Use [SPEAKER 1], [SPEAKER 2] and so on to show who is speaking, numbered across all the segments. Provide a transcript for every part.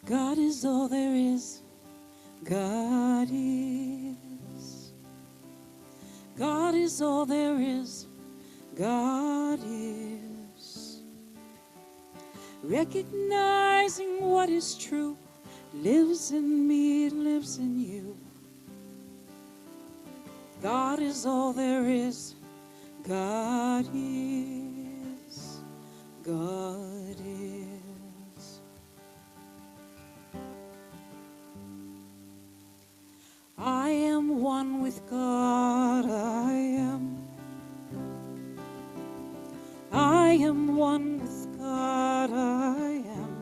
[SPEAKER 1] God is all there is. God is. God is all there is. God is. Recognizing what is true lives in me, it lives in you. God is all there is. God is. God is. I am one with God. I am. I am one with God. I am.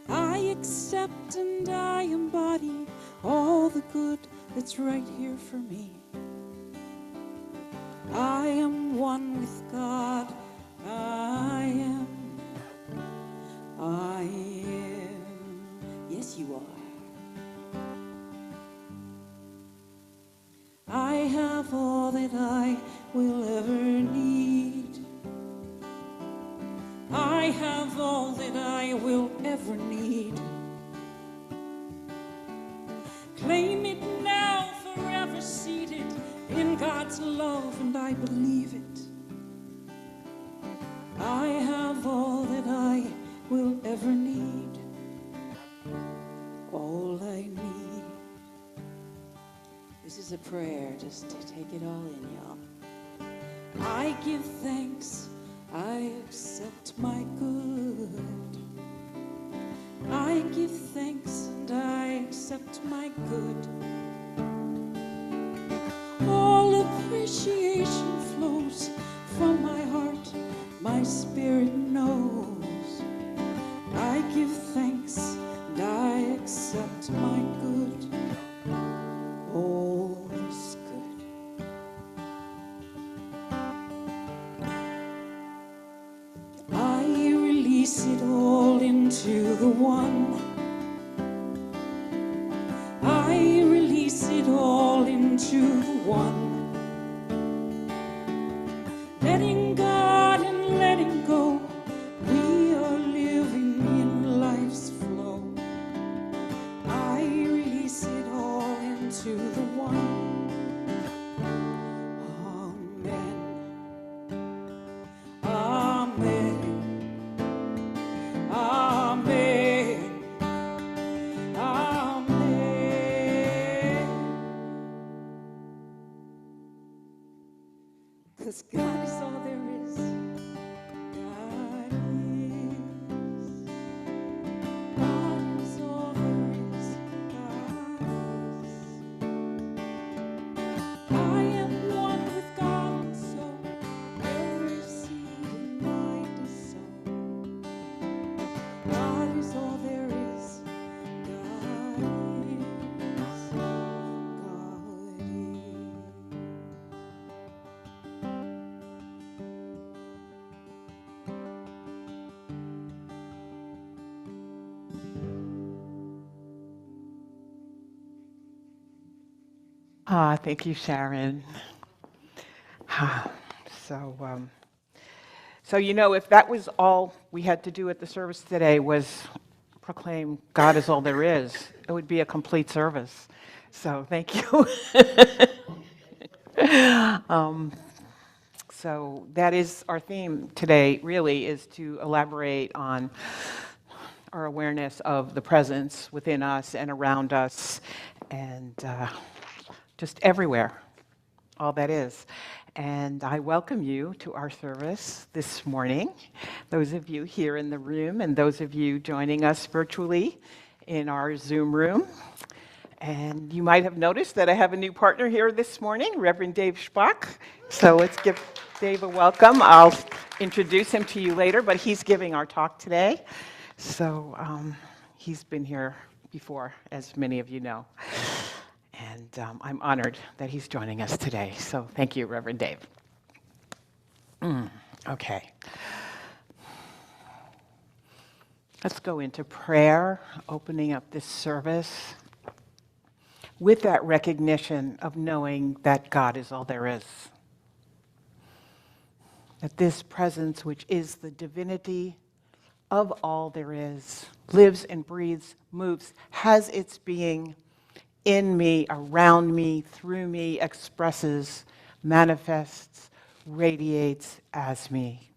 [SPEAKER 1] I accept and I embody all the good that's right here for me. I am one with God. I am. I am. Yes, you are. I have all that I will ever need. I have all that I will ever need. Claim it now, forever seated in God's love, and I believe it. I have all that I will ever need. All I need. This is a prayer, just to take it all in, y'all. I give thanks, I accept my good. I give thanks and I accept my good. All appreciation flows from my heart, my spirit knows. I give thanks and I accept my good. All is good. I release it all into the one. I release it all into the one. Letting God and letting go, we are living in life's flow. I release it all into the one. Amen. Amen. Amen. Amen. 'Cause God is all there is. God is. God is all there is. God is. I am one with God, and so every seed in mind is sown. God is all there is. God is. God is.
[SPEAKER 2] Thank you, Sharon. So, if that was all we had to do at the service today was proclaim God is all there is, it would be a complete service. So, thank you. So that is our theme today, really, is to elaborate on our awareness of the presence within us and around us and just everywhere, all that is. And I welcome you to our service this morning, those of you here in the room and those of you joining us virtually in our Zoom room. And you might have noticed that I have a new partner here this morning, Rev Dave Schpok. So let's give Dave a welcome. I'll introduce him to you later, but he's giving our talk today. So he's been here before, as many of you know. And I'm honored that he's joining us today. So thank you, Reverend Dave. Okay. Let's go into prayer, opening up this service with that recognition of knowing that God is all there is. That this presence, which is the divinity of all there is, lives and breathes, moves, has its being in me, around me, through me, expresses, manifests, radiates as me.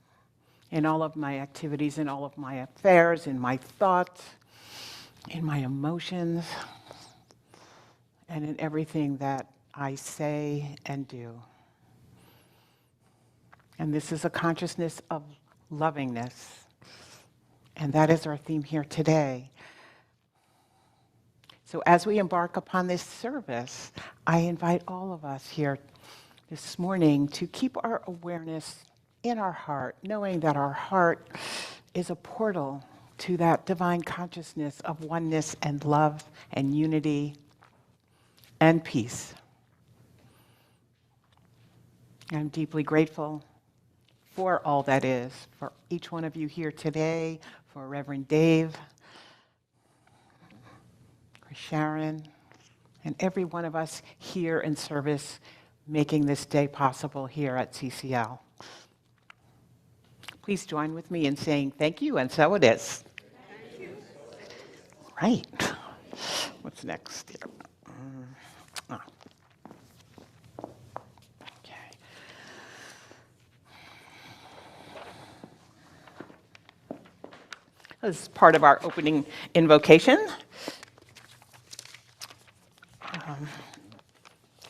[SPEAKER 2] In all of my activities, in all of my affairs, in my thoughts, in my emotions, and in everything that I say and do. And this is a consciousness of lovingness. And that is our theme here today. So as we embark upon this service, I invite all of us here this morning to keep our awareness in our heart, knowing that our heart is a portal to that divine consciousness of oneness and love and unity and peace. I'm deeply grateful for all that is, for each one of you here today, for Reverend Dave, for Sharon, and every one of us here in service making this day possible here at CCL. Please join with me in saying thank you, and so it is. Thank you. Right. What's next here? Okay. This is part of our opening invocation.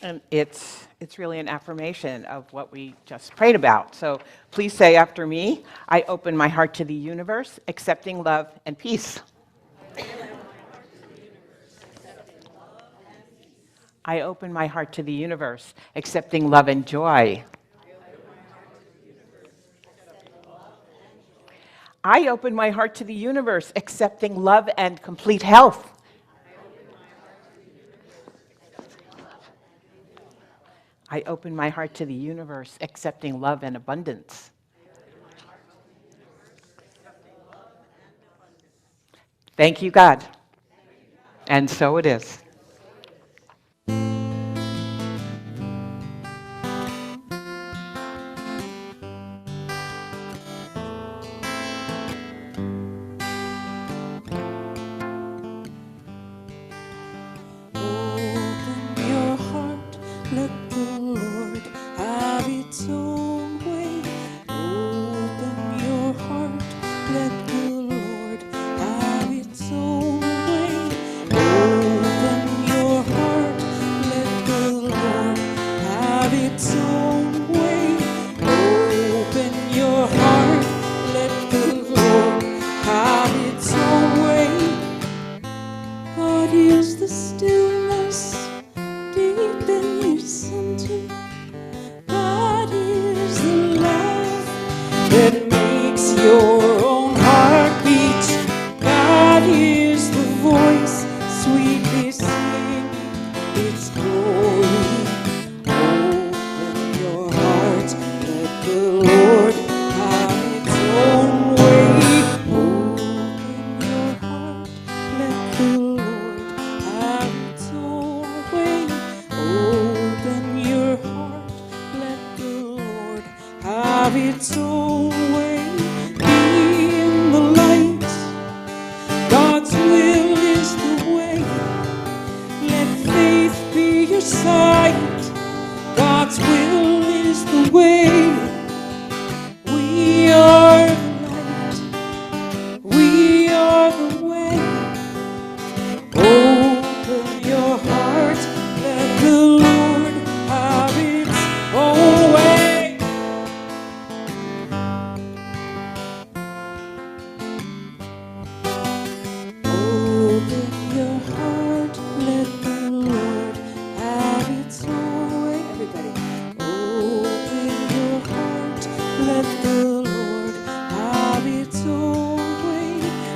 [SPEAKER 2] And it's really an affirmation of what we just prayed about. So please say after me, I open my heart to the universe, accepting love and peace. I open my heart to the universe, accepting love and joy. I open my heart to the universe, accepting love and complete health. I open my heart to the universe, accepting love and abundance. Thank you, God. And so it is.
[SPEAKER 1] Open your heart, let the Lord have its own way. Open your heart, let the Lord have its own way. Open your heart, let the Lord have its own way. Open your heart, let the Lord have its own way. God hears the stillness deep in your center. God hears the love that makes your own heart beat. God hears the voice sweetly singing its glory. Open your heart, let the Lord have its own way. Open your heart, let the Lord have its own way. Open your heart, let the Lord have its own way. Be in the light, God's will is the way. Let faith be your sight, God's will is the way. We are the light, we are the way. Open your heart, let the Lord have its own way. Open your heart, let the Lord have its own way. Everybody. Open your heart, let the Lord have its own way.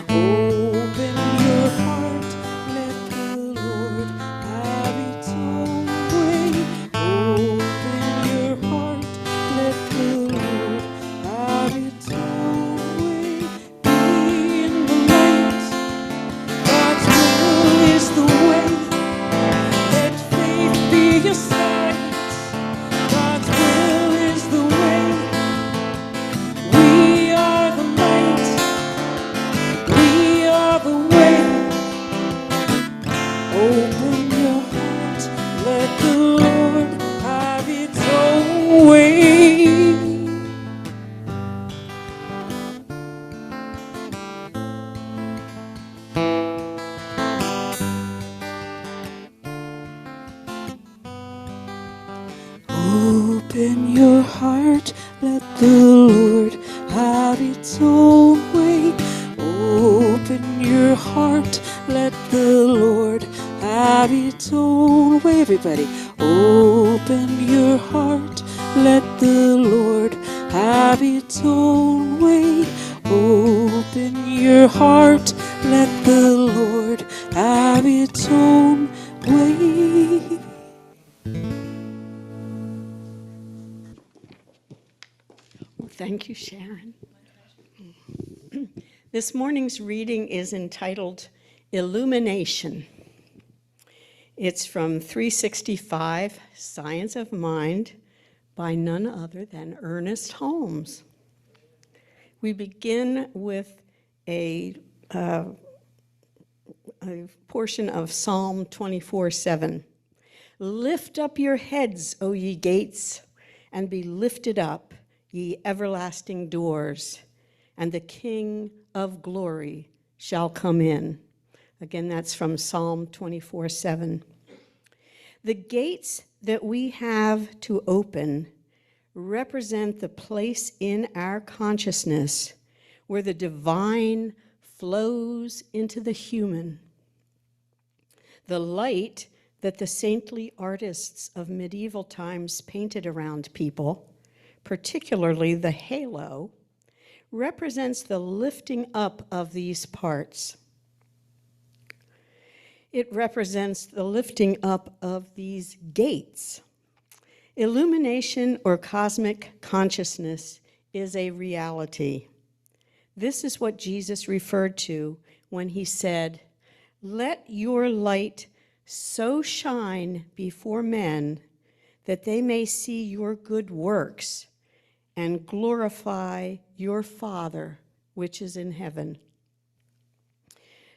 [SPEAKER 1] Open your heart, let the Lord have its own way. Open your heart, let the Lord have its own way. Be in the light, God's will is the way. Let faith be your sight, God's will is the way. heart, let the Lord have its own way. Open your heart, let the Lord have its own way. Everybody, open your heart, let the Lord have its own way. Open your heart, let the Lord have its own way.
[SPEAKER 3] Thank you, Sharon. This morning's reading is entitled Illumination. It's from 365, Science of Mind, by none other than Ernest Holmes. We begin with a portion of Psalm 24:7. Lift up your heads, O ye gates, and be lifted up, ye everlasting doors, and the King of glory shall come in. Again, that's from Psalm 24:7. The gates that we have to open represent the place in our consciousness where the divine flows into the human. The light that the saintly artists of medieval times painted around people, particularly the halo, represents the lifting up of these parts. It represents the lifting up of these gates. Illumination or cosmic consciousness is a reality. This is what Jesus referred to when he said, "Let your light so shine before men that they may see your good works and glorify your Father which is in heaven."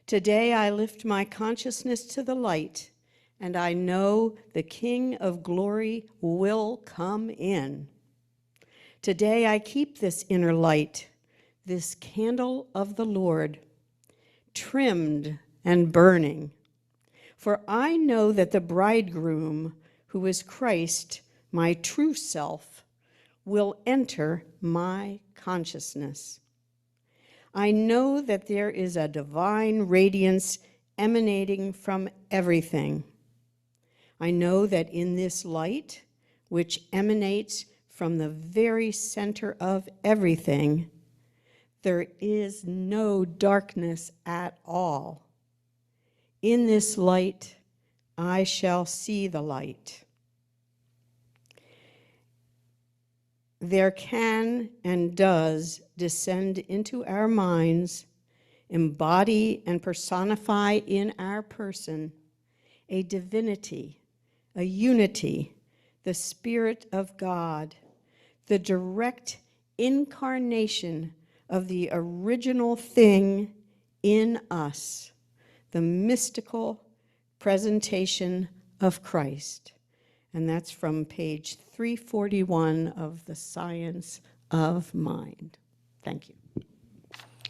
[SPEAKER 3] Today I lift my consciousness to the light, and I know the King of glory will come in. Today I keep this inner light, this candle of the Lord, trimmed and burning. For I know that the bridegroom, who is Christ, my true self, will enter my consciousness. I know that there is a divine radiance emanating from everything. I know that in this light, which emanates from the very center of everything, there is no darkness at all. In this light, I shall see the light. There can and does descend into our minds, embody and personify in our person a divinity, a unity, the Spirit of God, the direct incarnation of the original thing in us, the mystical presentation of Christ. And that's from page 341 of the Science of Mind. Thank you.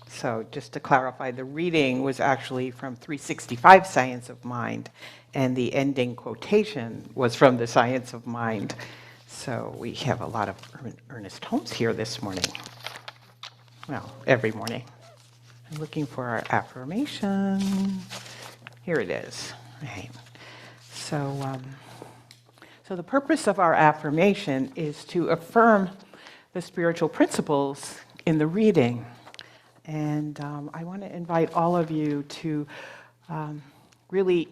[SPEAKER 2] So just to clarify, the reading was actually from 365 Science of Mind, and the ending quotation was from the Science of Mind. So we have a lot of Ernest Holmes here this morning. Well, every morning. I'm looking for our affirmation. Here it is. Right. So the purpose of our affirmation is to affirm the spiritual principles in the reading. And I want to invite all of you to really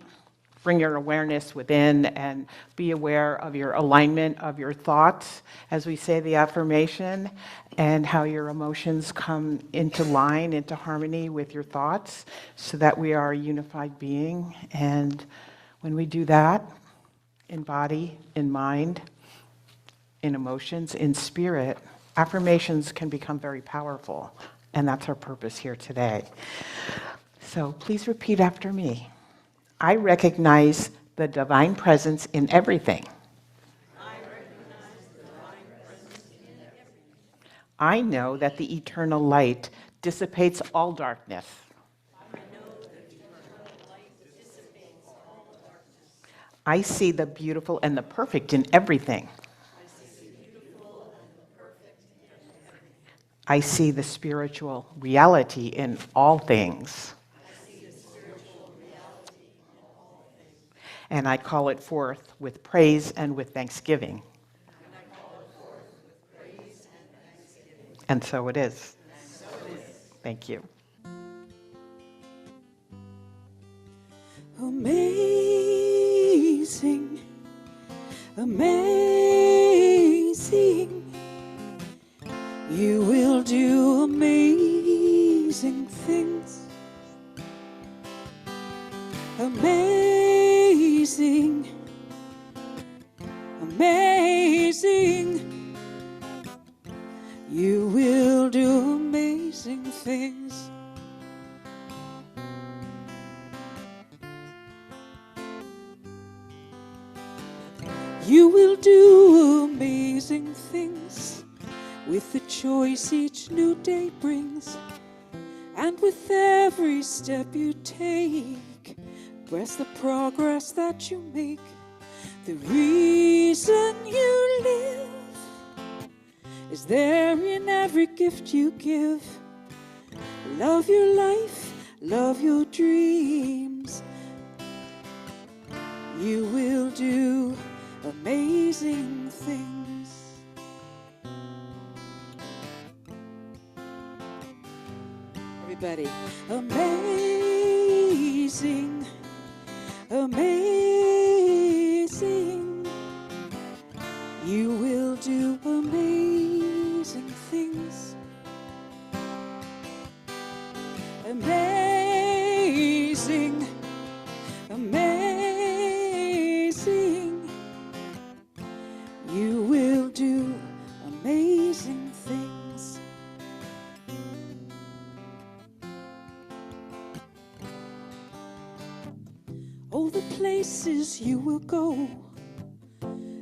[SPEAKER 2] bring your awareness within and be aware of your alignment of your thoughts as we say the affirmation, and how your emotions come into line, into harmony with your thoughts, so that we are a unified being. And when we do that, in body, in mind, in emotions, in spirit, affirmations can become very powerful. And that's our purpose here today. So please repeat after me. I recognize the divine presence in everything. I know that the eternal light dissipates all darkness. I see the beautiful and the perfect in everything. I see the spiritual reality in all things. And I call it forth with praise and with thanksgiving. And so it is. Thank you.
[SPEAKER 1] Amazing, amazing. You will do amazing things. Amazing, amazing. You will do amazing things. You will do amazing things with the choice each new day brings, and with every step you take. Bless the progress that you make. The reason you live is there in every gift you give. Love your life, love your dreams. You will do amazing things. Everybody, amazing, amazing. You will do amazing things. Amazing, amazing. You will do amazing things. Oh, the places you will go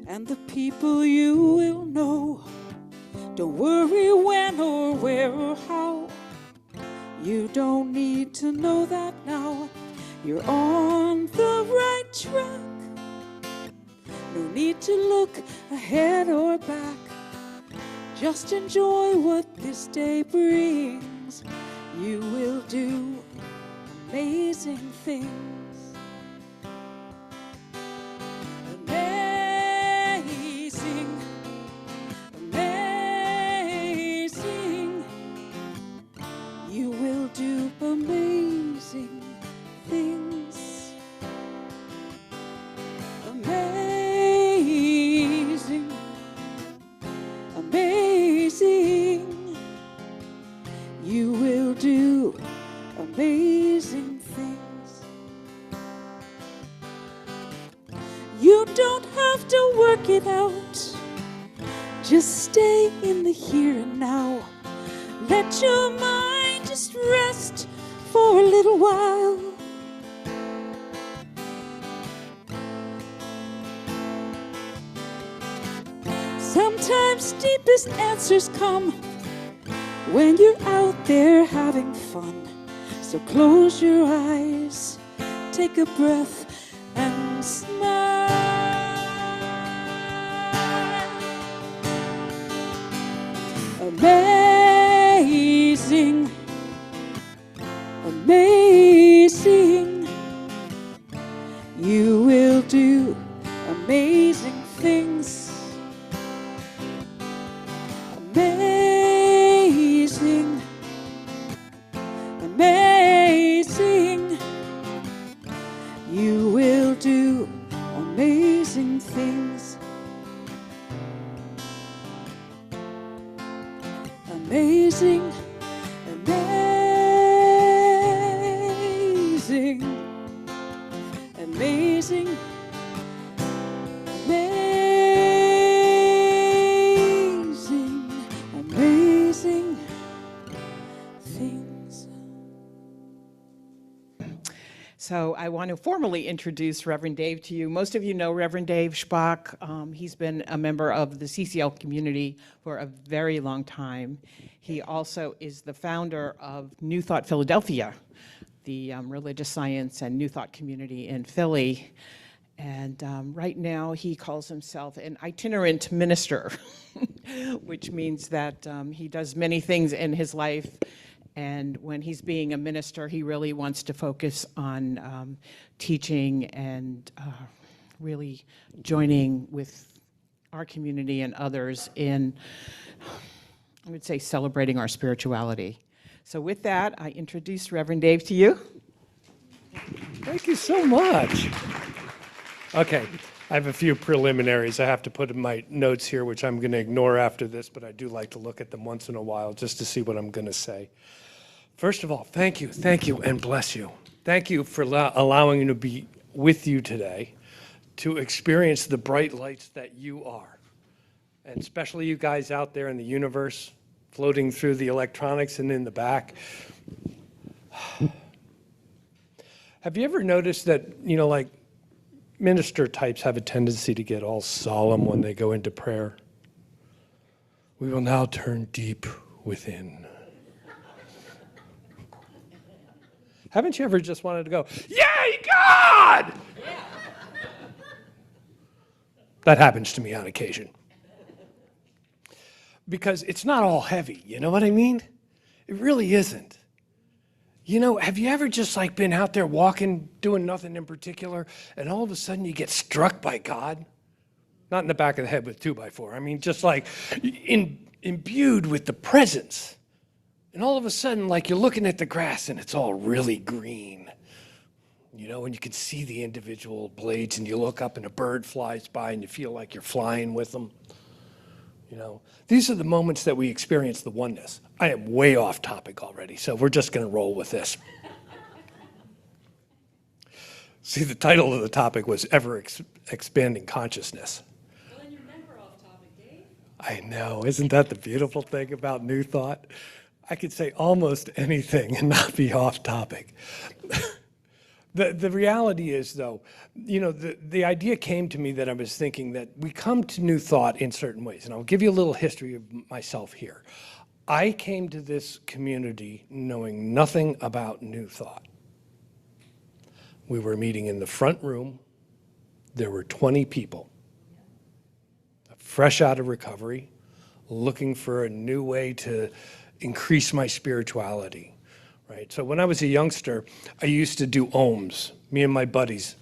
[SPEAKER 1] and the people you will know. Don't worry when or where or how. You don't need to know that now. You're on the right track. No need to look ahead or back. Just enjoy what this day brings. You will do amazing things. Amazing, amazing. You will do amazing things. Amazing, amazing. You will do amazing things. You don't have to work it out. Just stay in the here and now. Let your mind just rest for a little while. Sometimes deepest answers come when you're out there having fun. So close your eyes, take a breath, and smile. Amazing, amazing. You will do amazing things. Amazing, amazing. You will do amazing things. Amazing, amazing, amazing, amazing, amazing things.
[SPEAKER 2] So I want to formally introduce Reverend Dave to you. Most of you know Reverend Dave Schpok. He's been a member of the CCL community for a very long time. He also is the founder of New Thought Philadelphia, the religious science and New Thought community in Philly. And right now, he calls himself an itinerant minister, which means that he does many things in his life. And when he's being a minister, he really wants to focus on teaching and really joining with our community and others in, I would say, celebrating our spirituality. So with that, I introduce Reverend Dave to you.
[SPEAKER 4] Thank you so much. Okay, I have a few preliminaries I have to put in my notes here, which I'm going to ignore after this, but I do like to look at them once in a while just to see what I'm going to say. First of all, thank you, and bless you. Thank you for allowing me to be with you today to experience the bright lights that you are, and especially you guys out there in the universe, floating through the electronics and in the back. Have you ever noticed that, like minister types have a tendency to get all solemn when they go into prayer? We will now turn deep within. Haven't you ever just wanted to go, yay, God! Yeah. That happens to me on occasion. Because it's not all heavy, you know what I mean? It really isn't. Have you ever just been out there walking, doing nothing in particular, and all of a sudden you get struck by God? Not in the back of the head with 2x4. I mean, just imbued with the presence. And all of a sudden, you're looking at the grass and it's all really green. And you can see the individual blades, and you look up and a bird flies by and you feel like you're flying with them. These are the moments that we experience the oneness. I am way off topic already, so we're just going to roll with this. See, the title of the topic was Ever-Expanding Consciousness.
[SPEAKER 1] Well, then you're never off topic, Dave.
[SPEAKER 4] I know. Isn't that the beautiful thing about New Thought? I could say almost anything and not be off topic. The reality is, though, the idea came to me that I was thinking that we come to New Thought in certain ways. And I'll give you a little history of myself here. I came to this community knowing nothing about New Thought. We were meeting in the front room. There were 20 people, fresh out of recovery, looking for a new way to increase my spirituality. Right. So when I was a youngster, I used to do ohms. Me and my buddies,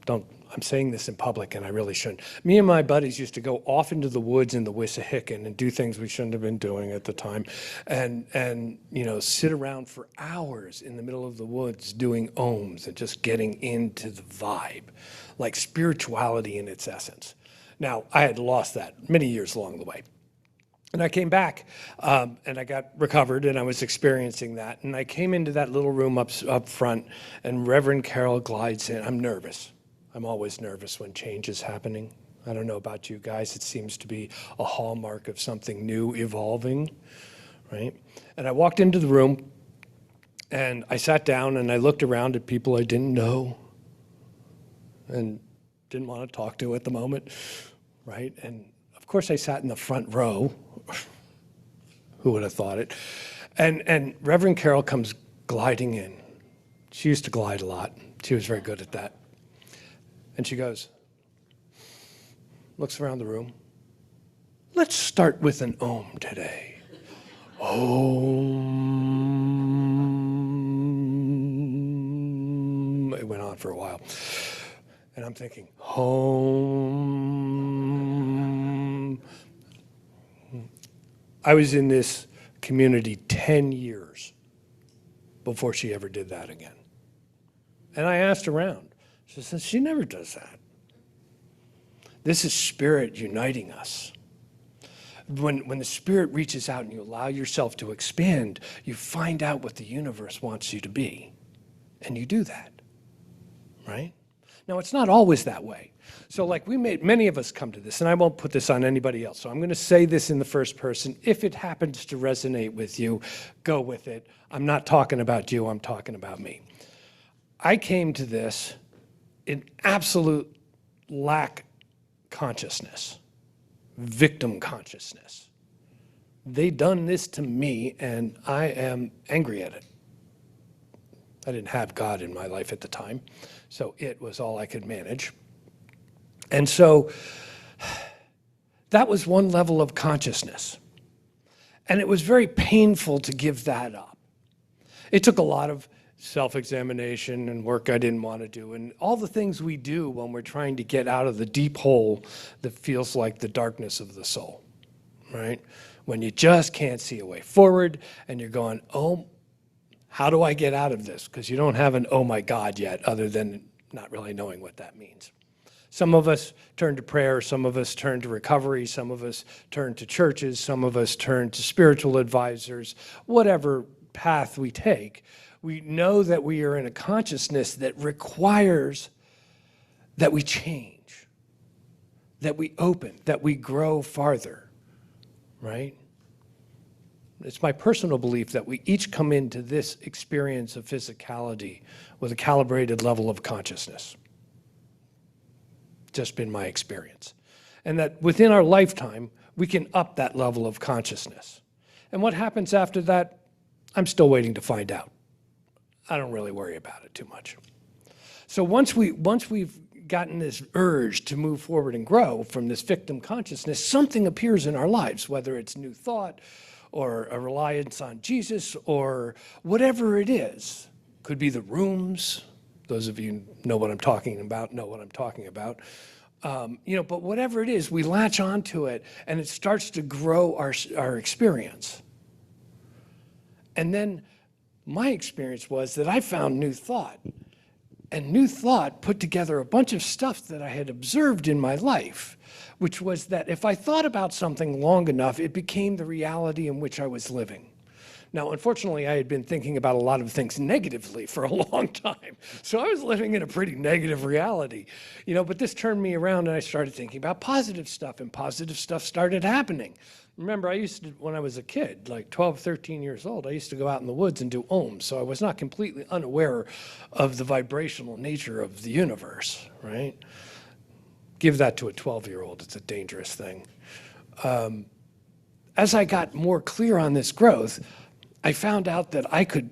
[SPEAKER 4] I'm saying this in public and I really shouldn't. Me and my buddies used to go off into the woods in the Wissahickon and do things we shouldn't have been doing at the time, and sit around for hours in the middle of the woods doing ohms and just getting into the vibe, like spirituality in its essence. Now, I had lost that many years along the way. And I came back, and I got recovered, and I was experiencing that. And I came into that little room up front, and Reverend Carol glides in. I'm nervous. I'm always nervous when change is happening. I don't know about you guys. It seems to be a hallmark of something new evolving, right? And I walked into the room, and I sat down, and I looked around at people I didn't know and didn't want to talk to at the moment, right? And of course, I sat in the front row. Who would have thought it? And Reverend Carol comes gliding in. She used to glide a lot. She was very good at that. And she goes, looks around the room. Let's start with an Om today. Om. It went on for a while. And I'm thinking, Om. I was in this community 10 years before she ever did that again. And I asked around. She says, she never does that. This is spirit uniting us. When the spirit reaches out and you allow yourself to expand, you find out what the universe wants you to be. And you do that, right? Now, it's not always that way. So many of us come to this, and I won't put this on anybody else. So I'm going to say this in the first person. If it happens to resonate with you, go with it. I'm not talking about you, I'm talking about me. I came to this in absolute lack consciousness, victim consciousness. They done this to me, and I am angry at it. I didn't have God in my life at the time, so it was all I could manage. And so that was one level of consciousness. And it was very painful to give that up. It took a lot of self-examination and work I didn't want to do, and all the things we do when we're trying to get out of the deep hole that feels like the darkness of the soul, right? When you just can't see a way forward and you're going, oh, how do I get out of this? Because you don't have an oh my God yet, other than not really knowing what that means. Some of us turn to prayer, some of us turn to recovery, some of us turn to churches, some of us turn to spiritual advisors. Whatever path we take, we know that we are in a consciousness that requires that we change, that we open, that we grow farther, right? It's my personal belief that we each come into this experience of physicality with a calibrated level of consciousness. Just been my experience. And that within our lifetime, we can up that level of consciousness. And what happens after that, I'm still waiting to find out. I don't really worry about it too much. So once we've gotten this urge to move forward and grow from this victim consciousness, something appears in our lives, whether it's new thought or a reliance on Jesus or whatever it is. Could be the rooms. Those of you know what I'm talking about, but whatever it is, we latch onto it and it starts to grow our experience. And then my experience was that I found new thought. And new thought put together a bunch of stuff that I had observed in my life, which was that if I thought about something long enough, it became the reality in which I was living. Now, unfortunately, I had been thinking about a lot of things negatively for a long time. So I was living in a pretty negative reality, but this turned me around and I started thinking about positive stuff, and positive stuff started happening. Remember, I used to, when I was a kid, like 12, 13 years old, I used to go out in the woods and do ohms. So I was not completely unaware of the vibrational nature of the universe, right? Give that to a 12-year-old, it's a dangerous thing. As I got more clear on this growth, I found out that I could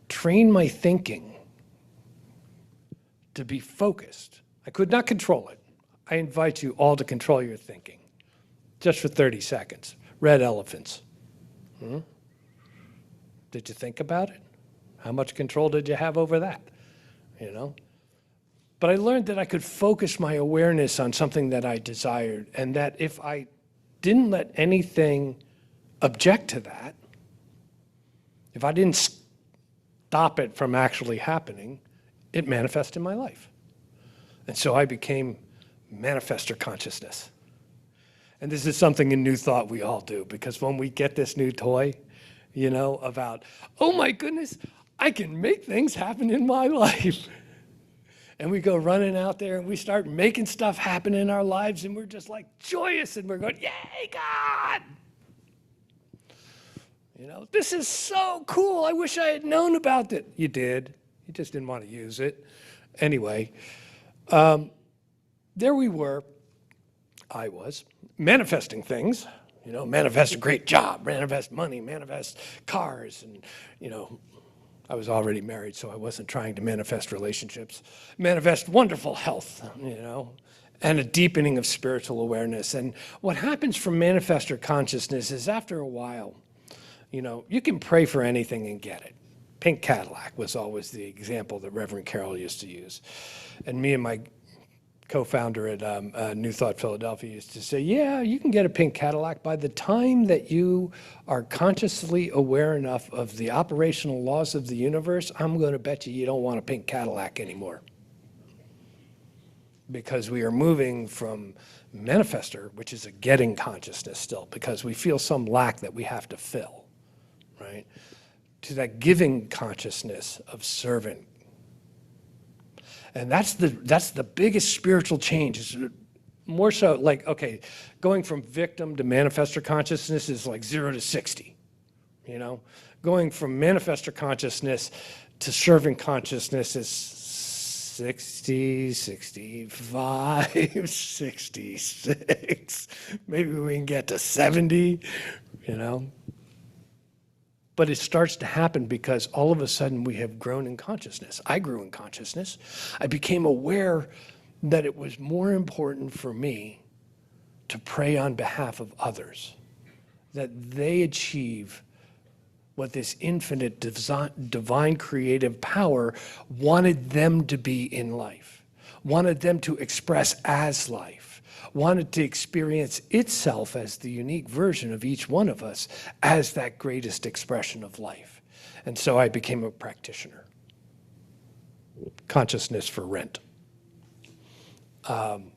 [SPEAKER 4] train my thinking to be focused. I could not control it. I invite you all to control your thinking, just for 30 seconds. Red elephants. Did you think about it? How much control did you have over that? But I learned that I could focus my awareness on something that I desired, and that if I didn't let anything object to that, if I didn't stop it from actually happening, it manifested in my life. And so I became manifestor consciousness. And this is something in New Thought we all do, because when we get this new toy, about, oh my goodness, I can make things happen in my life. And we go running out there and we start making stuff happen in our lives, and we're just like joyous and we're going, yay, God! This is so cool. I wish I had known about it. You did. You just didn't want to use it. Anyway, there we were. I was manifesting things, manifest a great job, manifest money, manifest cars. And, I was already married, so I wasn't trying to manifest relationships. Manifest wonderful health, and a deepening of spiritual awareness. And what happens from manifestor consciousness is after a while, you can pray for anything and get it. Pink Cadillac was always the example that Reverend Carroll used to use. And me and my co-founder at New Thought Philadelphia used to say, yeah, you can get a pink Cadillac by the time that you are consciously aware enough of the operational laws of the universe. I'm going to bet you don't want a pink Cadillac anymore. Because we are moving from manifestor, which is a getting consciousness still, because we feel some lack that we have to fill, right? To that giving consciousness of servant. And that's the biggest spiritual change. It's more so like, okay, going from victim to manifestor consciousness is like 0 to 60, Going from manifestor consciousness to servant consciousness is 60, 65, 66. Maybe we can get to 70, But it starts to happen because all of a sudden we have grown in consciousness. I grew in consciousness. I became aware that it was more important for me to pray on behalf of others, that they achieve what this infinite divine creative power wanted them to be in life, wanted them to express as life, wanted to experience itself as the unique version of each one of us as that greatest expression of life. And so I became a practitioner. Consciousness for rent. And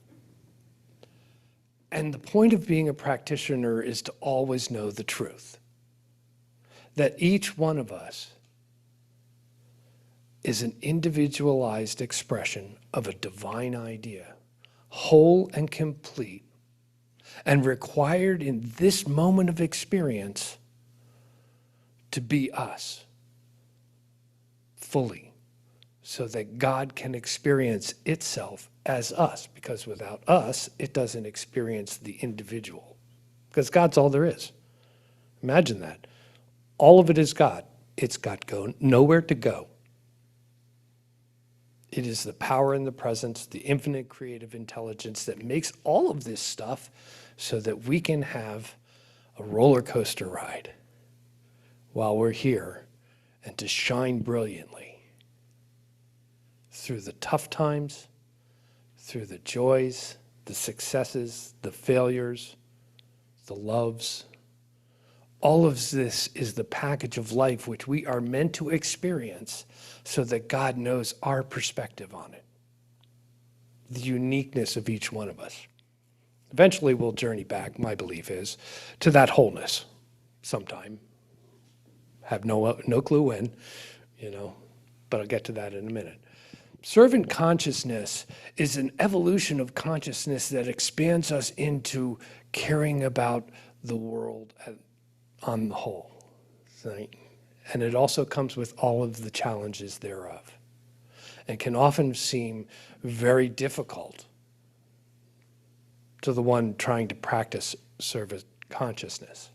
[SPEAKER 4] the point of being a practitioner is to always know the truth. That each one of us is an individualized expression of a divine idea, whole and complete, and required in this moment of experience to be us fully, so that God can experience itself as us, because without us, it doesn't experience the individual, because God's all there is. Imagine that. All of it is God. It's got nowhere to go. It is the power and the presence, the infinite creative intelligence that makes all of this stuff so that we can have a roller coaster ride while we're here and to shine brilliantly through the tough times, through the joys, the successes, the failures, the loves. All of this is the package of life which we are meant to experience so that God knows our perspective on it, the uniqueness of each one of us. Eventually we'll journey back, my belief is, to that wholeness sometime. Have no clue when, but I'll get to that in a minute. Servant consciousness is an evolution of consciousness that expands us into caring about the world on the whole, right? And it also comes with all of the challenges thereof, and can often seem very difficult to the one trying to practice servant consciousness,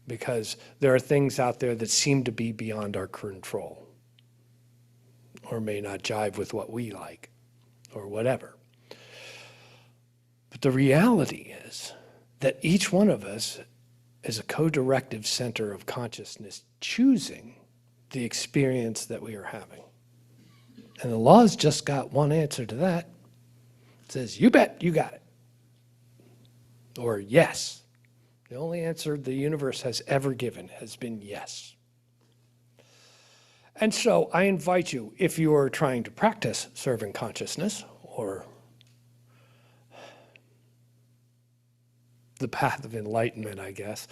[SPEAKER 4] because there are things out there that seem to be beyond our control, or may not jive with what we like, or whatever. But the reality is that each one of us is a co-directive center of consciousness choosing the experience that we are having. And the law's just got one answer to that. It says, you bet, you got it. Or yes. The only answer the universe has ever given has been yes. And so I invite you, if you are trying to practice servant consciousness, or the path of enlightenment, I guess,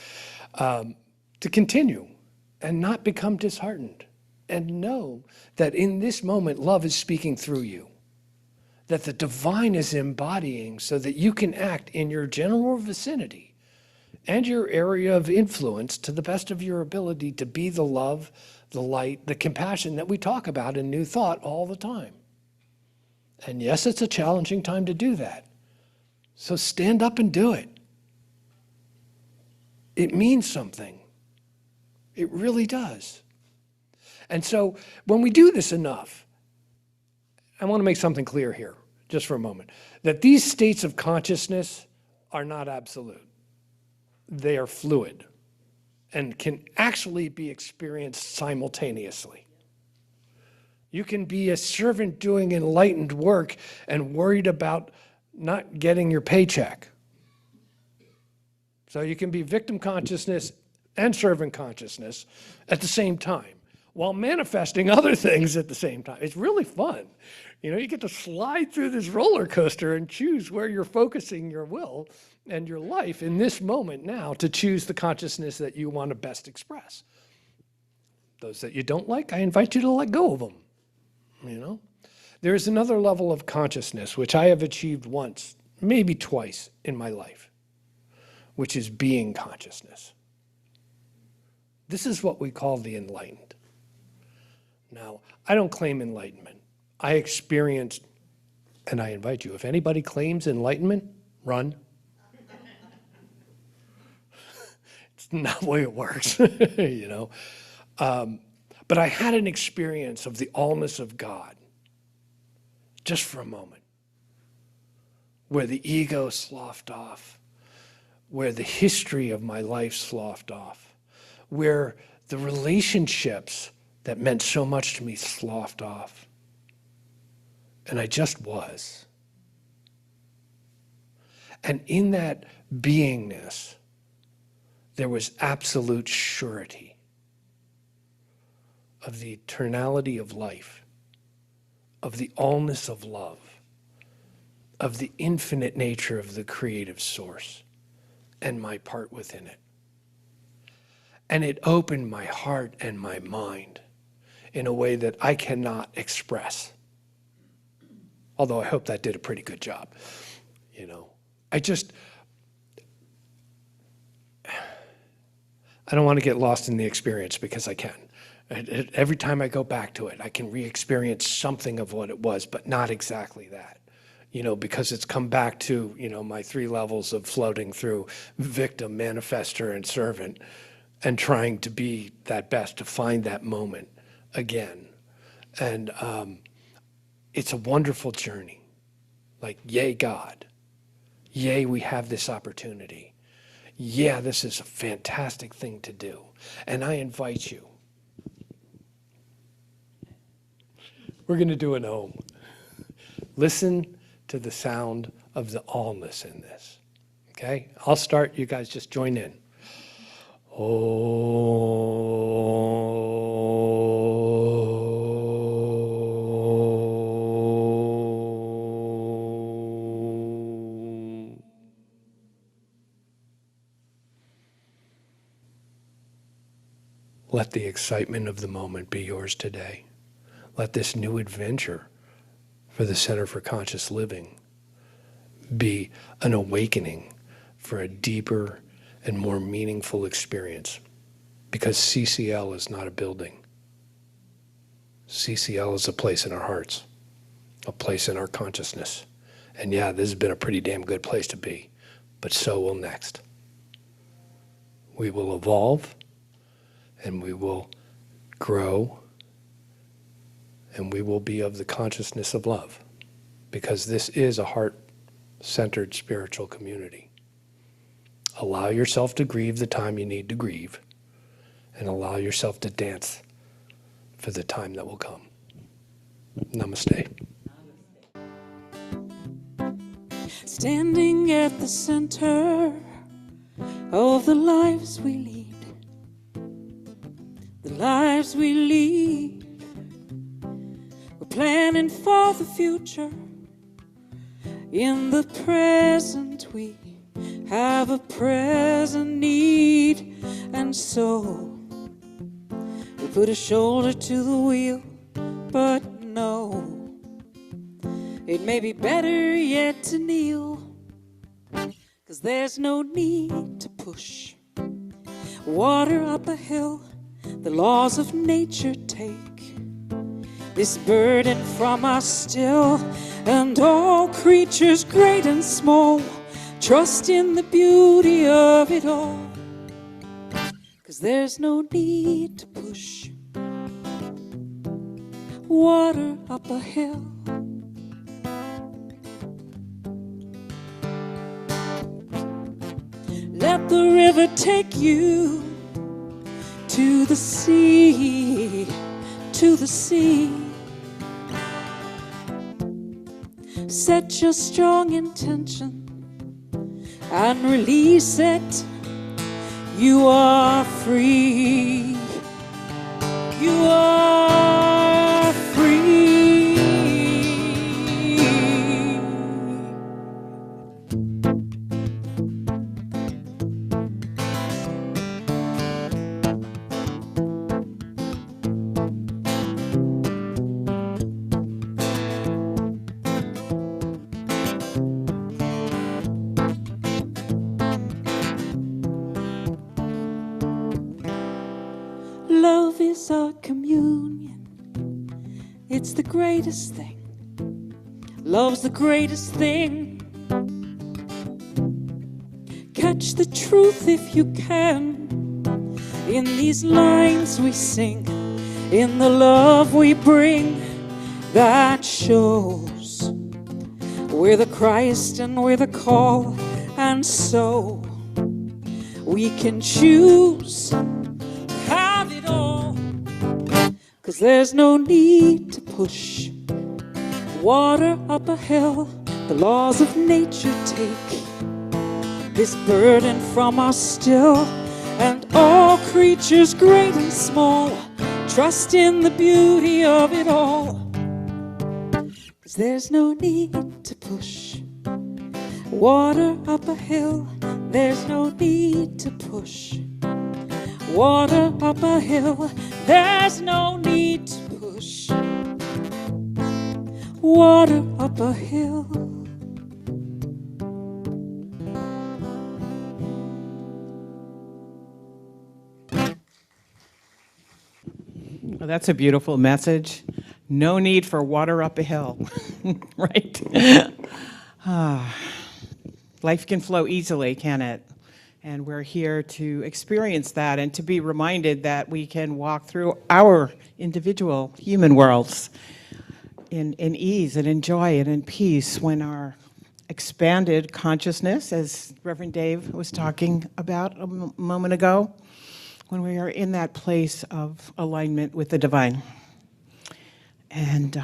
[SPEAKER 4] to continue and not become disheartened, and know that in this moment, love is speaking through you, that the divine is embodying so that you can act in your general vicinity and your area of influence to the best of your ability to be the love, the light, the compassion that we talk about in New Thought all the time. And yes, it's a challenging time to do that. So stand up and do it. It means something. It really does. And so when we do this enough, I want to make something clear here, just for a moment, that these states of consciousness are not absolute. They are fluid and can actually be experienced simultaneously. You can be a servant doing enlightened work and worried about not getting your paycheck. So you can be victim consciousness and servant consciousness at the same time, while manifesting other things at the same time. It's really fun. You get to slide through this roller coaster and choose where you're focusing your will and your life in this moment now to choose the consciousness that you want to best express. Those that you don't like, I invite you to let go of them. There's another level of consciousness which I have achieved once, maybe twice in my life, which is being consciousness. This is what we call the enlightened. Now, I don't claim enlightenment. I experienced, and I invite you, if anybody claims enlightenment, run. It's not the way it works, But I had an experience of the allness of God, just for a moment. where the ego sloughed off, where the history of my life sloughed off, where the relationships that meant so much to me sloughed off. And I just was. And in that beingness, there was absolute surety of the eternality of life, of the allness of love, of the infinite nature of the creative source and my part within it. And it opened my heart and my mind in a way that I cannot express. Although I hope that did a pretty good job. You know, I don't want to get lost in the experience because I can. Every time I go back to it, I can re-experience something of what it was, but not exactly that. You know, because it's come back to, you know, my 3 levels of floating through victim, manifestor, and servant, and trying to be that best to find that moment again. And it's a wonderful journey. Like, yay, God. Yay, we have this opportunity. Yeah, this is a fantastic thing to do. And I invite you. We're going to do an Om. Listen to the sound of the allness in this. Okay? I'll start. You guys just join in. Let the excitement of the moment be yours today. Let this new adventure for the Center for Conscious Living be an awakening for a deeper and more meaningful experience. Because CCL is not a building. CCL is a place in our hearts, a place in our consciousness. And yeah, this has been a pretty damn good place to be, but so will next. We will evolve, and we will grow, and we will be of the consciousness of love, because this is a heart-centered spiritual community. Allow yourself to grieve the time you need to grieve, and allow yourself to dance for the time that will come. Namaste.
[SPEAKER 1] Standing at the center of the lives we lead, the lives we lead. We're planning for the future. In the present we have a present need, and so we put a shoulder to the wheel, but no, it may be better yet to kneel, 'cause there's no need to push water up a hill. The laws of nature take this burden from us still, and all creatures great and small trust in the beauty of it all, 'cause there's no need to push water up a hill. Let the river take you to the sea, to the sea. Set your strong intention and release it. You are free. You are free. Love is our communion. It's the greatest thing. Love's the greatest thing. Catch the truth if you can in these lines we sing, in the love we bring that shows We're the Christ and we're the call, and so we can choose to have it all. 'Cause there's no need to push water up a hill. The laws of nature take this burden from us still, and all creatures great and small trust in the beauty of it all. 'Cause there's no need to push water up a hill. There's no need to push water up a hill. There's no need to push water up a hill.
[SPEAKER 2] Well, that's a beautiful message. No need for water up a hill, right? Life can flow easily, can it? And we're here to experience that and to be reminded that we can walk through our individual human worlds in ease and in joy and in peace when our expanded consciousness, as Reverend Dave was talking about a moment ago, when we are in that place of alignment with the divine. And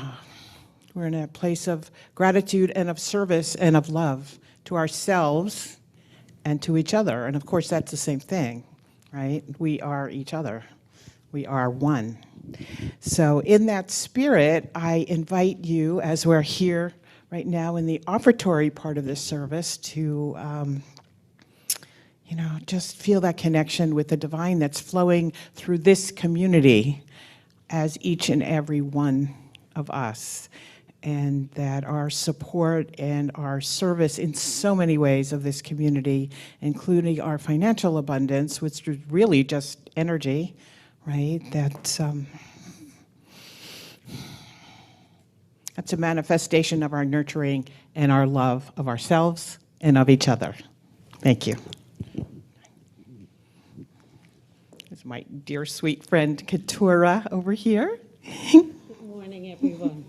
[SPEAKER 2] we're in a place of gratitude and of service and of love to ourselves and to each other. And of course, that's the same thing, right? We are each other. We are one. So in that spirit, I invite you, as we're here right now in the offertory part of this service, to just feel that connection with the divine that's flowing through this community as each and every one of us. And that our support and our service in so many ways of this community, including our financial abundance, which is really just energy, right? That's a manifestation of our nurturing and our love of ourselves and of each other. Thank you. This is my dear sweet friend Keturah over here.
[SPEAKER 5] Good morning, everyone.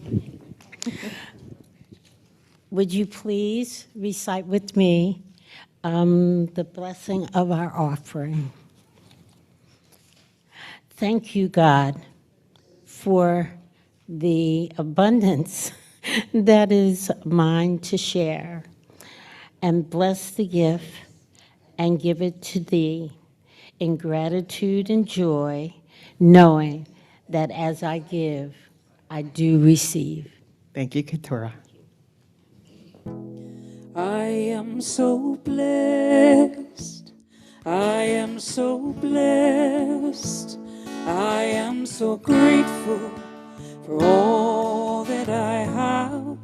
[SPEAKER 5] Would you please recite with me the blessing of our offering? Thank you, God, for the abundance that is mine to share, and bless the gift and give it to thee in gratitude and joy, knowing that as I give, I do receive.
[SPEAKER 2] Thank you, Keturah.
[SPEAKER 1] I am so blessed. I am so blessed. I am so grateful for all that I have.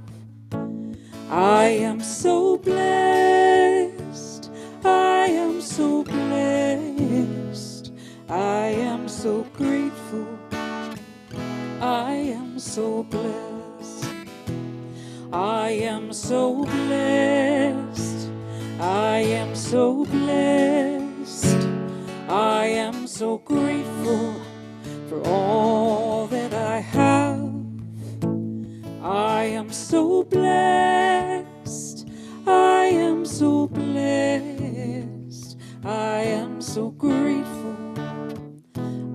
[SPEAKER 1] I am so blessed. I am so blessed. I am so grateful. I am so blessed. I am so blessed. I am so blessed. I am so grateful for all that I have. I am so blessed. I am so blessed. I am so grateful.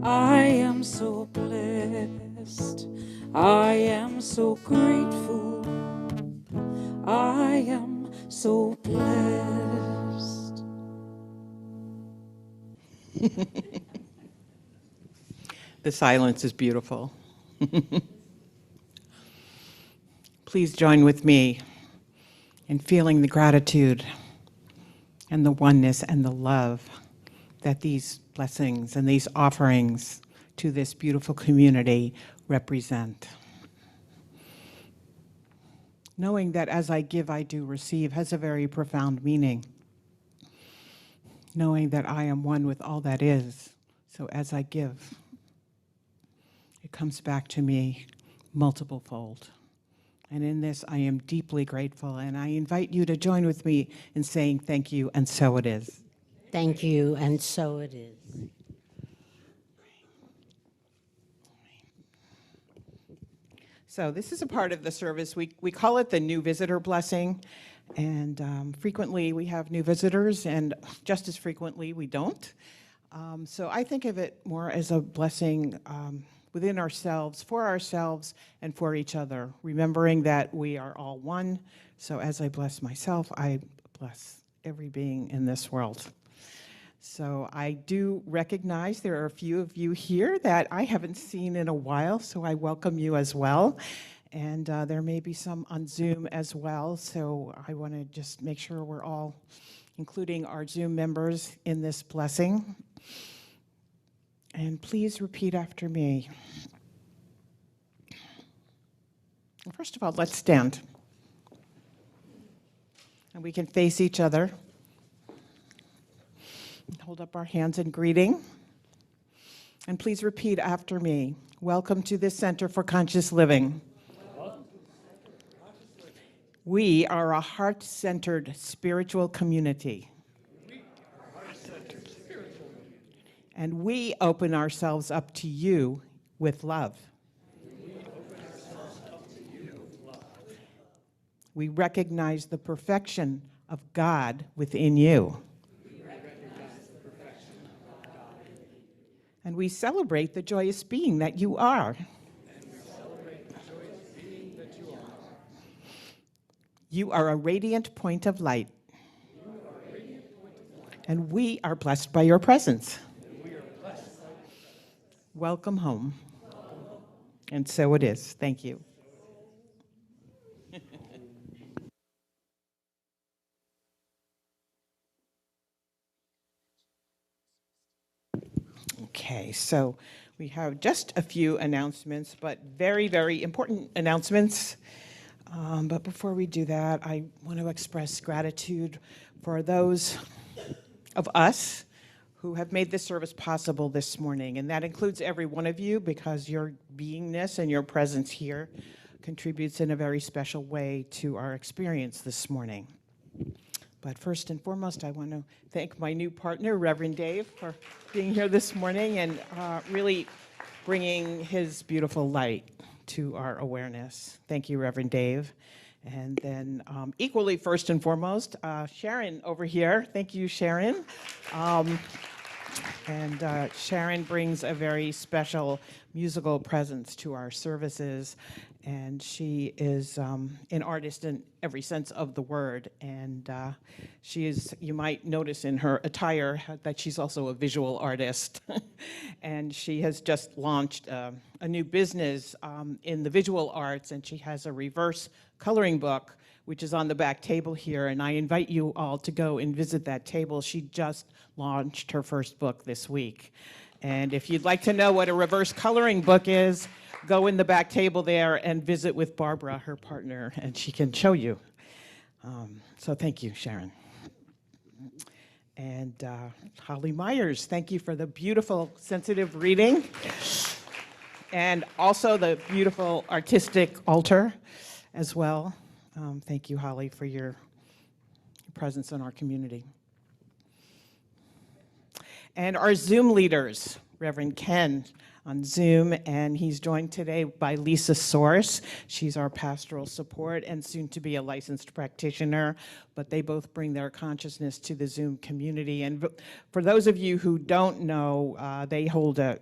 [SPEAKER 1] I am so blessed. I am so grateful. I am so blessed.
[SPEAKER 2] The silence is beautiful. Please join with me in feeling the gratitude and the oneness and the love that these blessings and these offerings to this beautiful community represent. Knowing that as I give, I do receive has a very profound meaning. Knowing that I am one with all that is, so as I give, it comes back to me multiple fold. And in this, I am deeply grateful, and I invite you to join with me in saying thank you, and so it is.
[SPEAKER 5] Thank you, and so it is.
[SPEAKER 2] So this is a part of the service. We call it the new visitor blessing. And frequently we have new visitors, and just as frequently we don't. So I think of it more as a blessing within ourselves, and for each other, remembering that we are all one. So as I bless myself, I bless every being in this world. So I do recognize there are a few of you here that I haven't seen in a while, so I welcome you as well. And there may be some on Zoom as well, so I want to just make sure we're all including our Zoom members in this blessing. And please repeat after me. First of all, let's stand. And we can face each other. Hold up our hands in greeting. And please repeat after me. Welcome to the Center for Conscious Living. We are a heart-centered spiritual community. And we open ourselves up to you with love. We recognize the perfection of God within you. And we celebrate the joyous being that you are. You are a radiant point of light. And we are blessed by your presence. Welcome home. And so it is. Thank you. Okay, so we have just a few announcements, but very, very important announcements. But before we do that, I want to express gratitude for those of us who have made this service possible this morning. And that includes every one of you, because your beingness and your presence here contributes in a very special way to our experience this morning. But first and foremost, I want to thank my new partner, Rev Dave, for being here this morning and really bringing his beautiful light to our awareness. Thank you, Rev Dave. And then equally first and foremost, Sharon over here. Thank you, Sharon. And Sharon brings a very special musical presence to our services. And she is an artist in every sense of the word. And she is, you might notice in her attire that she's also a visual artist. And she has just launched a new business in the visual arts, and she has a reverse coloring book, which is on the back table here. And I invite you all to go and visit that table. She just launched her first book this week. And if you'd like to know what a reverse coloring book is, go in the back table there and visit with Barbara, her partner, and she can show you. So thank you, Sharon. And Holly Myers, thank you for the beautiful, sensitive reading. And also the beautiful artistic altar as well. Thank you, Holly, for your presence in our community. And our Zoom leaders, Reverend Ken on Zoom, and he's joined today by Lisa Source. She's our pastoral support and soon to be a licensed practitioner, but they both bring their consciousness to the Zoom community. And for those of you who don't know, they hold a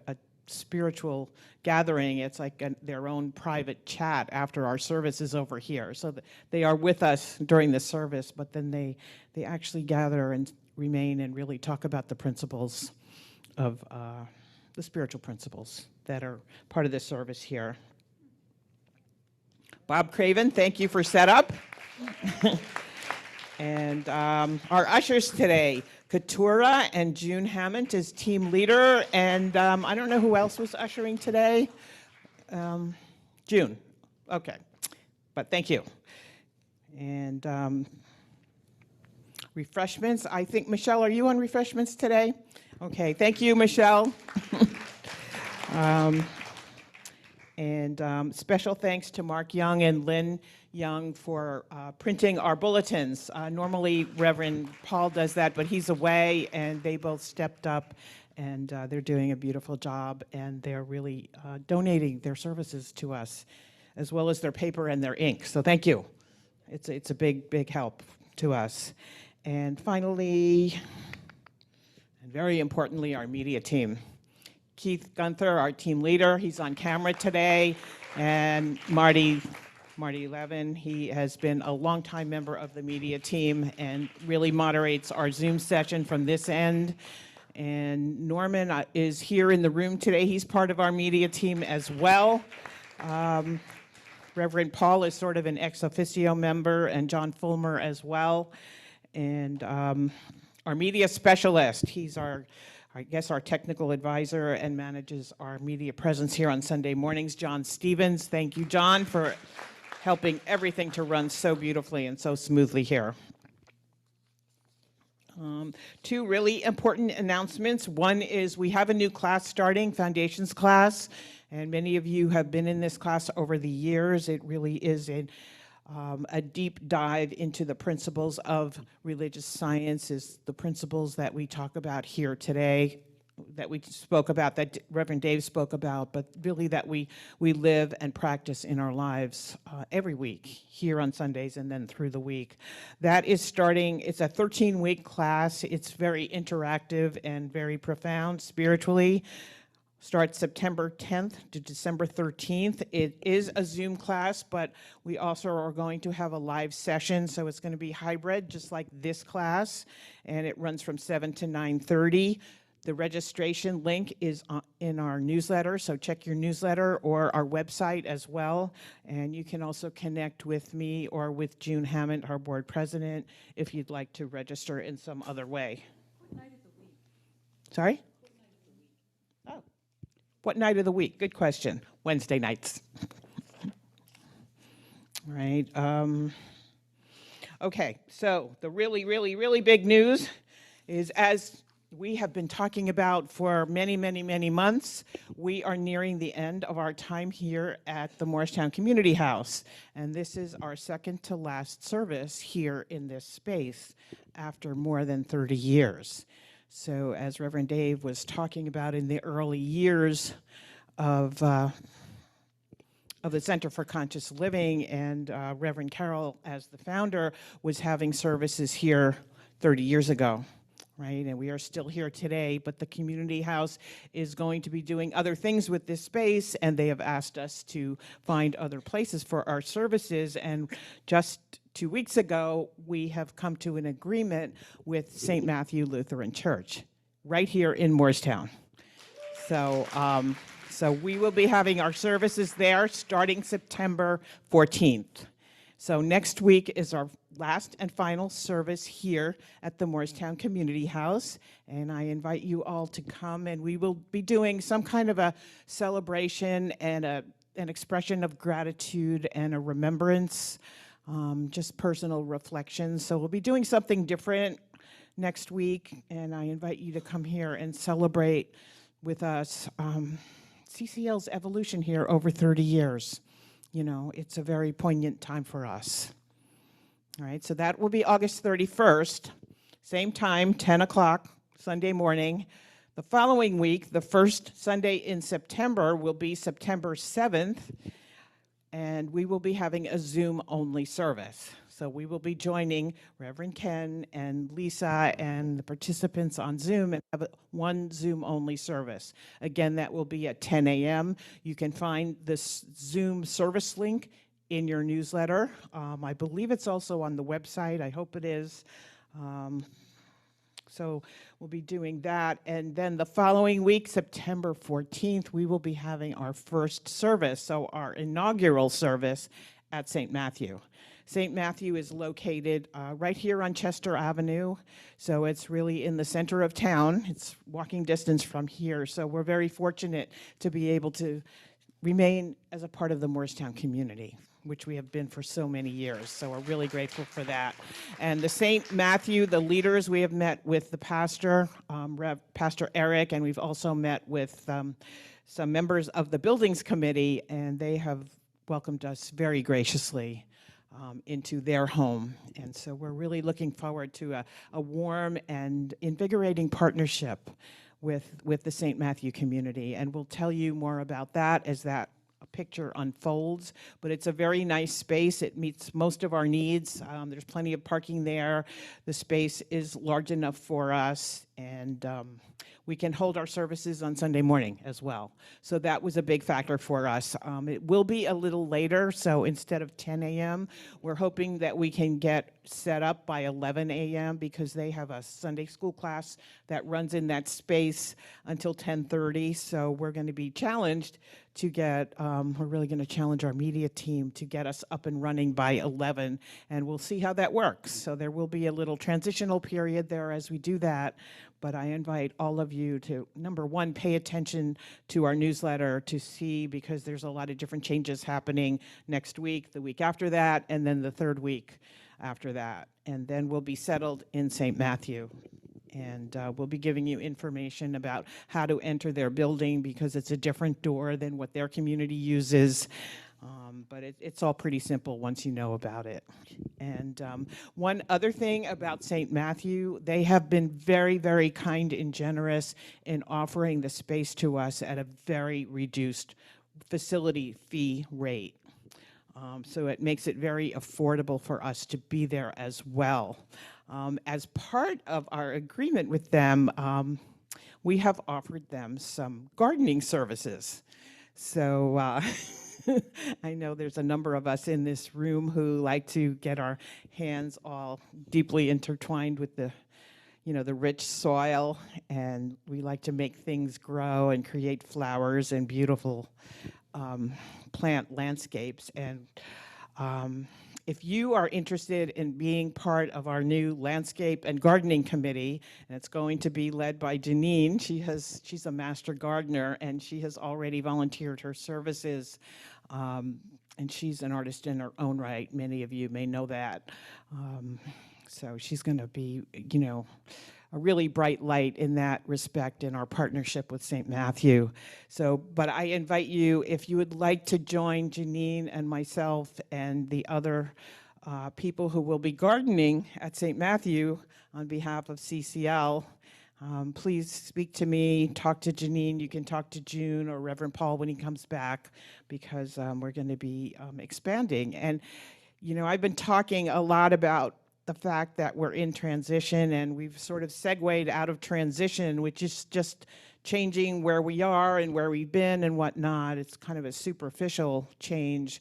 [SPEAKER 2] spiritual gathering. It's like their own private chat after our service is over here. So they are with us during the service, but then they actually gather and remain and really talk about the principles of the spiritual principles that are part of this service here. Bob Craven, thank you for setup. And our ushers today, Katura and June Hammond is team leader, and I don't know who else was ushering today. June, okay, but thank you. And refreshments, I think, Michelle, are you on refreshments today? Okay, thank you, Michelle. And special thanks to Mark Young and Lynn Young for printing our bulletins. Normally, Reverend Paul does that, but he's away, and they both stepped up, and they're doing a beautiful job, and they're really donating their services to us, as well as their paper and their ink. So thank you. It's a big, big help to us. And finally, and very importantly, our media team. Keith Gunther, our team leader, he's on camera today, and Marty Levin, he has been a longtime member of the media team and really moderates our Zoom session from this end. And Norman is here in the room today. He's part of our media team as well. Reverend Paul is sort of an ex officio member, and John Fulmer as well. And our media specialist, he's our technical advisor and manages our media presence here on Sunday mornings, John Stevens. Thank you, John, for helping everything to run so beautifully and so smoothly here. Two really important announcements. One is we have a new class starting, Foundations class, and many of you have been in this class over the years. It really is a deep dive into the principles of religious sciences, the principles that we talk about here today, that we spoke about, that Reverend Dave spoke about, but really that we live and practice in our lives every week, here on Sundays and then through the week. That is starting, it's a 13-week class. It's very interactive and very profound spiritually. Starts September 10th to December 13th. It is a Zoom class, but we also are going to have a live session, so it's going to be hybrid, just like this class, and it runs from 7 to 9:30. The registration link is in our newsletter, so check your newsletter or our website as well. And you can also connect with me or with June Hammond, our board president, if you'd like to register in some other way. What night of the week? Sorry? Oh. What night of the week? Good question. Wednesday nights. Right. Okay, so the really, really, really big news is, as we have been talking about for many, many, many months, we are nearing the end of our time here at the Morristown Community House. And this is our second to last service here in this space after more than 30 years. So as Reverend Dave was talking about in the early years of the Center for Conscious Living, and Reverend Carol, as the founder, was having services here 30 years ago. Right, and we are still here today, but the community house is going to be doing other things with this space, and they have asked us to find other places for our services. And just 2 weeks ago, we have come to an agreement with St. Matthew Lutheran Church, right here in Morristown. So, so we will be having our services there starting September 14th. So next week is our last and final service here at the Morristown Community House, and I invite you all to come, and we will be doing some kind of a celebration and an expression of gratitude and a remembrance, just personal reflection. So we'll be doing something different next week, and I invite you to come here and celebrate with us CCL's evolution here over 30 years. You know, it's a very poignant time for us. All right, so that will be August 31st, same time, 10 o'clock, Sunday morning. The following week, the first Sunday in September, will be September 7th, and we will be having a Zoom-only service. So we will be joining Reverend Ken and Lisa and the participants on Zoom and have one Zoom-only service. Again, that will be at 10 a.m. You can find this Zoom service link in your newsletter. I believe it's also on the website. I hope it is. So we'll be doing that. And then the following week, September 14th, we will be having our first service, so our inaugural service at St. Matthew. St. Matthew is located right here on Chester Avenue, so it's really in the center of town. It's walking distance from here, so we're very fortunate to be able to remain as a part of the Morristown community, which we have been for so many years, so we're really grateful for that. And the St. Matthew, the leaders, we have met with the pastor, Pastor Eric, and we've also met with some members of the Buildings Committee, and they have welcomed us very graciously into their home. And so we're really looking forward to a warm and invigorating partnership with the St. Matthew community. And we'll tell you more about that as that picture unfolds, but it's a very nice space. It meets most of our needs. There's plenty of parking there. The space is large enough for us, and we can hold our services on Sunday morning as well. So that was a big factor for us. It will be a little later, so instead of 10 a.m., we're hoping that we can get set up by 11 a.m. because they have a Sunday school class that runs in that space until 10:30. So we're going to be challenged to get, we're really going to challenge our media team to get us up and running by 11, and we'll see how that works. So there will be a little transitional period there as we do that, but I invite all of you to, number one, pay attention to our newsletter to see, because there's a lot of different changes happening next week, the week after that, and then the third week after that. And then we'll be settled in St. Matthew. And we'll be giving you information about how to enter their building, because it's a different door than what their community uses. But it's all pretty simple once you know about it. And one other thing about St. Matthew, they have been very, very kind and generous in offering the space to us at a very reduced facility fee rate. So it makes it very affordable for us to be there as well. As part of our agreement with them, we have offered them some gardening services. So I know there's a number of us in this room who like to get our hands all deeply intertwined with the rich soil, and we like to make things grow and create flowers and beautiful plant landscapes. And if you are interested in being part of our new landscape and gardening committee, and it's going to be led by Janine, she's a master gardener, and she has already volunteered her services, and she's an artist in her own right. Many of you may know that. So she's going to be, a really bright light in that respect in our partnership with St. Matthew. So, but I invite you, if you would like to join Janine and myself and the other people who will be gardening at St. Matthew on behalf of CCL, please speak to me, talk to Janine. You can talk to June or Reverend Paul when he comes back, because we're going to be expanding. And, I've been talking a lot about the fact that we're in transition, and we've sort of segued out of transition, which is just changing where we are and where we've been and whatnot. It's kind of a superficial change,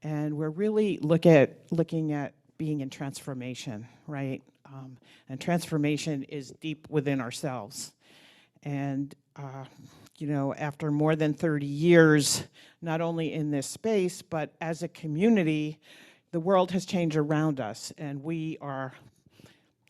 [SPEAKER 2] and we're really looking at being in transformation, right? And transformation is deep within ourselves. And after more than 30 years, not only in this space, but as a community, the world has changed around us, and we are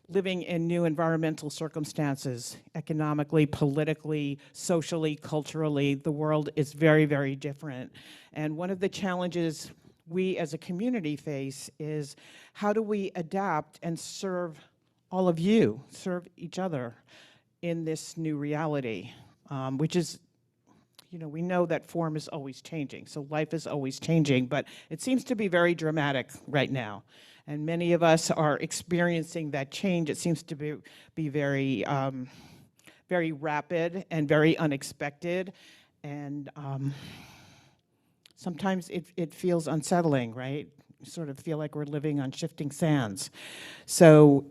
[SPEAKER 2] living in new environmental circumstances, economically, politically, socially, culturally. The world is very, very different. And one of the challenges we as a community face is, how do we adapt and serve all of you, serve each other in this new reality, which is, we know that form is always changing, so life is always changing, but it seems to be very dramatic right now. And many of us are experiencing that change. It seems to be very, very rapid and very unexpected. And sometimes it feels unsettling, right? You sort of feel like we're living on shifting sands. So,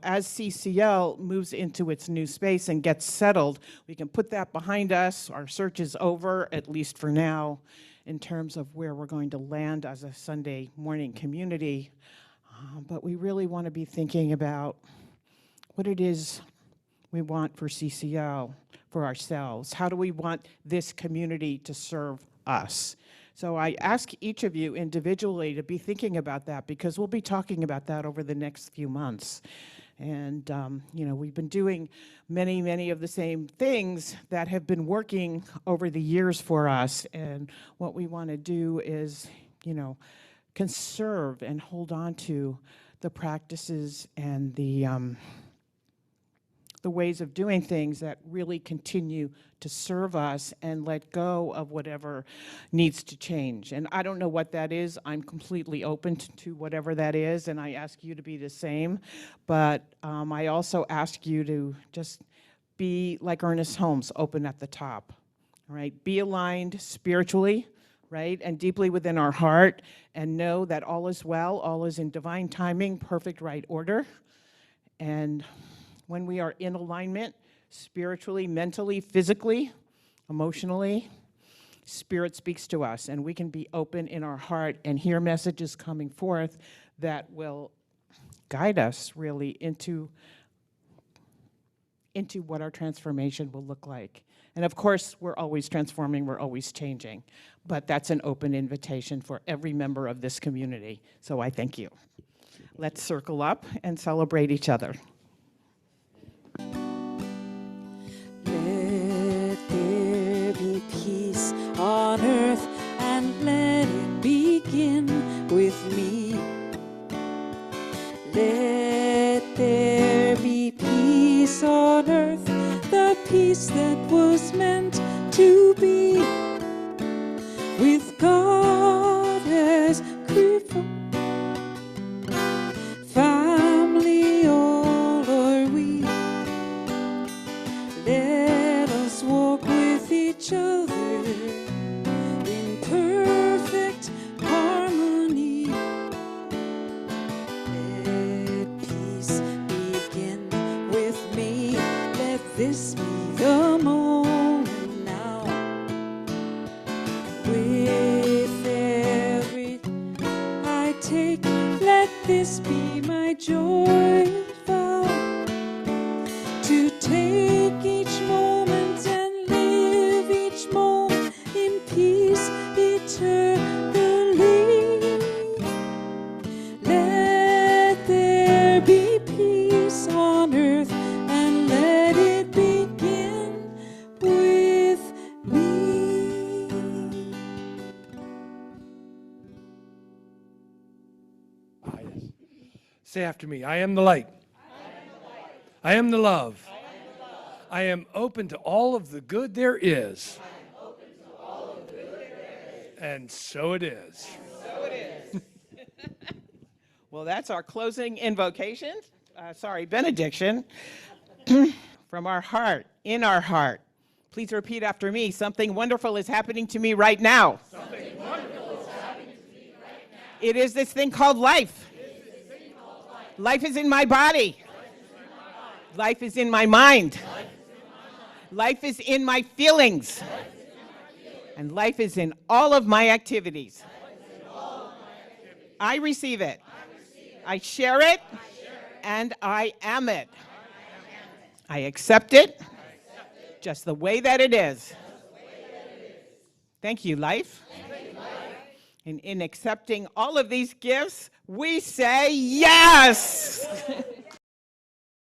[SPEAKER 2] as CCL moves into its new space and gets settled, we can put that behind us. Our search is over, at least for now, in terms of where we're going to land as a Sunday morning community. But we really want to be thinking about what it is we want for CCL, for ourselves. How do we want this community to serve us? So I ask each of you individually to be thinking about that, because we'll be talking about that over the next few months. And, we've been doing many, many of the same things that have been working over the years for us. And what we want to do is, conserve and hold on to the practices and the ways of doing things that really continue to serve us, and let go of whatever needs to change. And I don't know what that is. I'm completely open to whatever that is, and I ask you to be the same. But I also ask you to just be like Ernest Holmes, open at the top. All right, be aligned spiritually, right, and deeply within our heart, and know that all is well, all is in divine timing, perfect right order. And when we are in alignment, spiritually, mentally, physically, emotionally, Spirit speaks to us, and we can be open in our heart and hear messages coming forth that will guide us really into what our transformation will look like. And of course, we're always transforming, we're always changing, but that's an open invitation for every member of this community. So I thank you. Let's circle up and celebrate each other.
[SPEAKER 1] Let there be peace on earth, and let it begin with me. Let there be peace on earth, the peace that was meant to be. With God as cripple, family all are we. Let us walk with each other in perfect harmony. Let peace begin with me. Let this be the moment now. With every I take, let this be my joy vow. To take each moment and live each moment in peace eternally. Let there be peace on earth, and let it begin with me.
[SPEAKER 4] Yes. Say after me, I am the light. I am the love. I am open to all of the good there is. And so it is.
[SPEAKER 2] Well, that's our closing invocation, benediction from our heart, in our heart. Please repeat after me. Something wonderful is happening to me right now. It is this thing called life. Life is in my body. Life is in my mind. Life is in my feelings. And life is in all of my activities. I receive it. I share it. And I am it. I accept it just the way that it is. Thank you, life. And in accepting all of these gifts, we say yes.